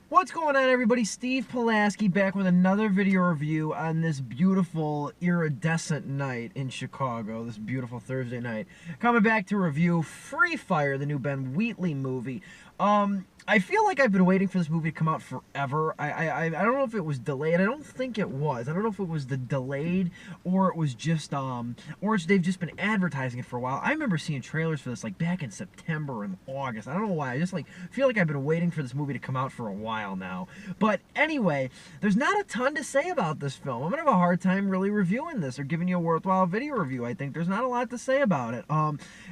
What's going on, everybody? Steve Pulaski back with another video review on this beautiful iridescent night in Chicago, this beautiful Thursday night. Coming back to review Free Fire, the new Ben Wheatley movie. I feel like I've been waiting for this movie to come out forever. I don't know if it was delayed. I don't think it was. I don't know if it was the delayed or it was just they've just been advertising it for a while. I remember seeing trailers for this like back in September and August. I don't know why. I just like feel like I've been waiting for this movie to come out for a while now. But anyway, there's not a ton to say about this film. I'm gonna have a hard time really reviewing this or giving you a worthwhile video review. I think there's not a lot to say about it.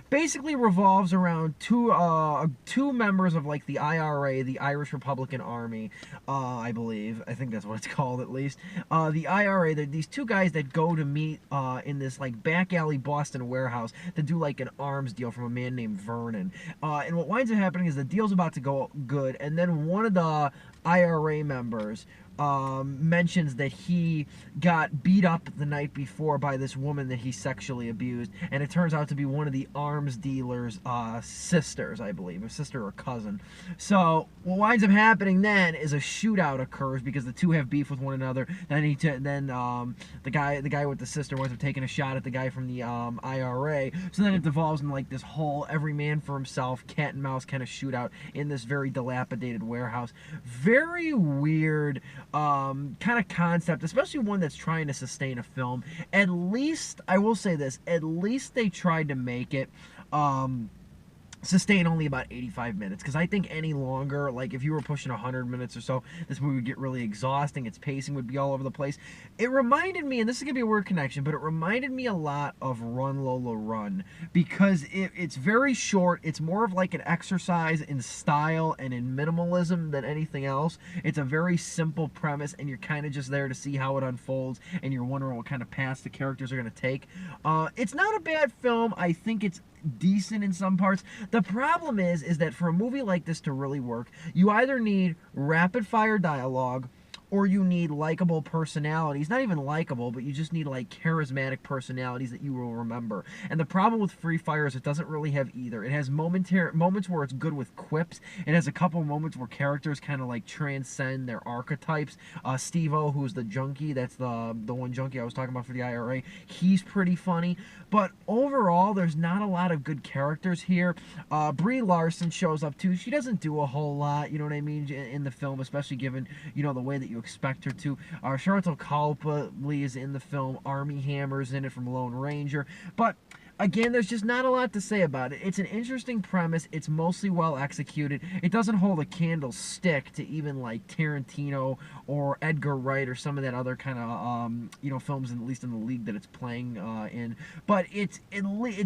Basically revolves around two members of like the IRA, the Irish Republican Army, I believe. I think that's what it's called, at least. The IRA, these two guys that go to meet in this like back alley Boston warehouse to do like an arms deal from a man named Vernon. And what winds up happening is the deal's about to go good, and then one of the IRA members mentions that he got beat up the night before by this woman that he sexually abused, and it turns out to be one of the arms dealer's sisters, I believe, a sister or cousin. So what winds up happening then is a shootout occurs because the two have beef with one another. Then the guy with the sister winds up taking a shot at the guy from the IRA. So then it devolves in like this whole every man for himself, cat and mouse kind of shootout in this very dilapidated warehouse. Very weird kind of concept, especially one that's trying to sustain a film. At least, I will say this, at least they tried to make it sustain only about 85 minutes, because I think any longer, like if you were pushing 100 minutes or so, this movie would get really exhausting. Its pacing would be all over the place. It reminded me, and this is gonna be a weird connection, but it reminded me a lot of Run Lola Run, because it's very short. It's more of like an exercise in style and in minimalism than anything else. It's a very simple premise, and you're kind of just there to see how it unfolds, and you're wondering what kind of paths the characters are gonna take. It's not a bad film. I think it's decent in some parts. The problem is that for a movie like this to really work, you either need rapid fire dialogue or you need likable personalities. Not even likable, but you just need like charismatic personalities that you will remember. And the problem with Free Fire is it doesn't really have either. It has moments where it's good with quips. It has a couple moments where characters kind of like transcend their archetypes. Steve-O, who's the junkie, that's the one junkie I was talking about for the IRA, he's pretty funny. But overall, there's not a lot of good characters here. Brie Larson shows up too. She doesn't do a whole lot, you know what I mean, in the film, especially given, you know, the way that you expect her to. Charlotte Copley is in the film. Armie Hammer's in it from Lone Ranger. But again, there's just not a lot to say about it. It's an interesting premise. It's mostly well executed. It doesn't hold a candlestick to even like Tarantino or Edgar Wright or some of that other kind of you know, films, at least in the league that it's playing in. But it's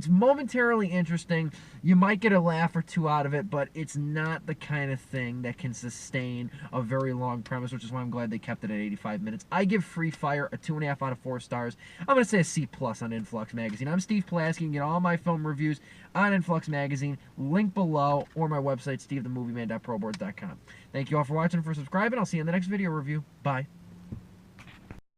momentarily interesting. You might get a laugh or two out of it, but it's not the kind of thing that can sustain a very long premise, which is why I'm glad they kept it at 85 minutes. I give Free Fire a 2.5 out of 4 stars. I'm going to say a C+ on Influx Magazine. I'm Steve Pulaski. You can get all my film reviews on Influx Magazine, link below, or my website, stevethemovieman.proboards.com. Thank you all for watching and for subscribing. I'll see you in the next video review. Bye.